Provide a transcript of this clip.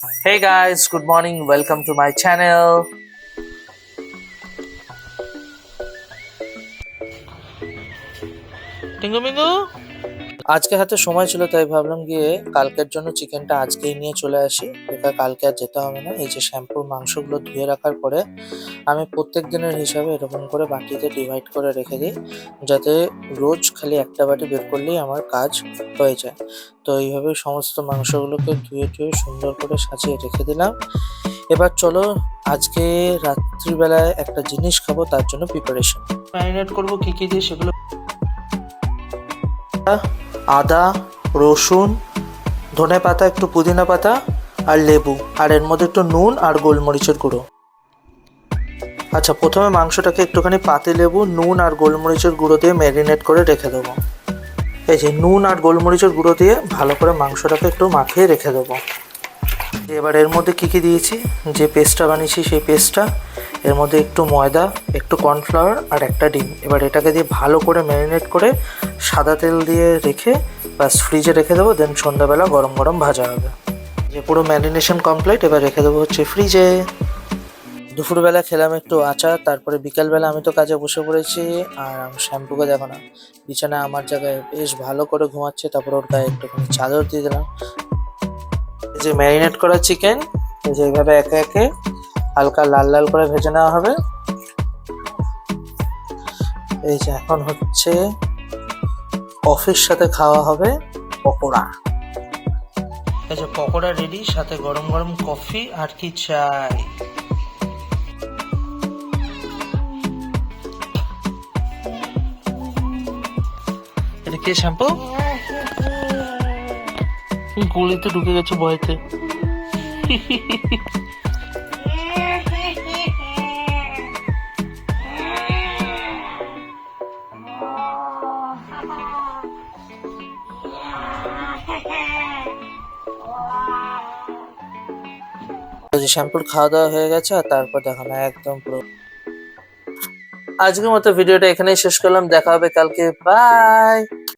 Hey guys, good morning. Welcome to my channel. টিঙ্গু মিঙ্গু আজকে হাতে সময় ছিল তাই ভাবলাম গিয়ে কালকের জন্য চিকেনটা আজকেই নিয়ে চলে আসি। এটা কালকে আর যেতে হবে না। এই যে শ্যাম্পুর মাংসগুলো ধুয়ে রাখার পরে আমি প্রত্যেক দিনের হিসাবে এরকম করে বাটিতে ডিভাইড করে রেখে দিই, যাতে রোজ খালি একটা বাটি বের করলেই আমার কাজ হয়ে যায়। তো এইভাবে সমস্ত মাংসগুলোকে ধুয়ে টুয়ে সুন্দর করে সাজিয়ে রেখে দিলাম। এবার চলো আজকে রাত্রিবেলায় একটা জিনিস খাবো, তার জন্য প্রিপারেশন। ম্যারিনেট করবো কি কি দিয়ে সেগুলো: আদা, রসুন, ধনে পাতা, একটু পুদিনা পাতা আর লেবু, আর এর মধ্যে একটু নুন আর গোলমরিচের গুঁড়ো। আচ্ছা, প্রথমে মাংসটাকে একটুখানি পাতি লেবু, নুন আর গোলমরিচের গুঁড়ো দিয়ে ম্যারিনেট করে রেখে দেবো। এই যে নুন আর গোলমরিচের গুঁড়ো দিয়ে ভালো করে মাংসটাকে একটু মাখিয়ে রেখে দেবো। এবার এর মধ্যে কী কী দিয়েছি, যে পেস্টটা বানিয়েছি সেই পেস্টটা, এর মধ্যে একটু ময়দা, একটু কর্নফ্লাওয়ার আর একটা ডিম। এবার এটাকে দিয়ে ভালো করে ম্যারিনেট করে সাদা তেল দিয়ে রেখে বাস ফ্রিজে রেখে দেবো। দেন সন্ধ্যাবেলা গরম গরম ভাজা হবে। যে পুরো ম্যারিনেশন কমপ্লিট, এবার রেখে দেবো হচ্ছে ফ্রিজে। দুপুরবেলা খেলাম একটু আচার, তারপরে বিকালবেলা আমি তো কাজে বসে পড়েছি। আর শ্যাম্পুকে দেখো না, বিছানায় আমার জায়গায় বেশ ভালো করে ঘুমাচ্ছে। তারপরে ওর গায়ে একটুখানি চাদর দিয়ে দিলাম। এই যে ম্যারিনেট করা চিকেন, এই যে এইভাবে একে একে হালকা লাল লাল করে ভেজে নেওয়া হবে। এই যে এখন হচ্ছে কফির সাথে খাওয়া হবে পকোড়া। এই যে পকোড়া রেডি, সাথে গরম গরম কফি আর কি চাই। এটা কে শ্যাম্পু? গলিতে ঢুকে গেছে ভয়তে। শ্যাম্পুর খাওয়া দাওয়া হয়ে গেছে, আর তারপর দেখো না একদম পুরো। আজকের মতো ভিডিওটা এখানেই শেষ করলাম, দেখা হবে কালকে, বাই।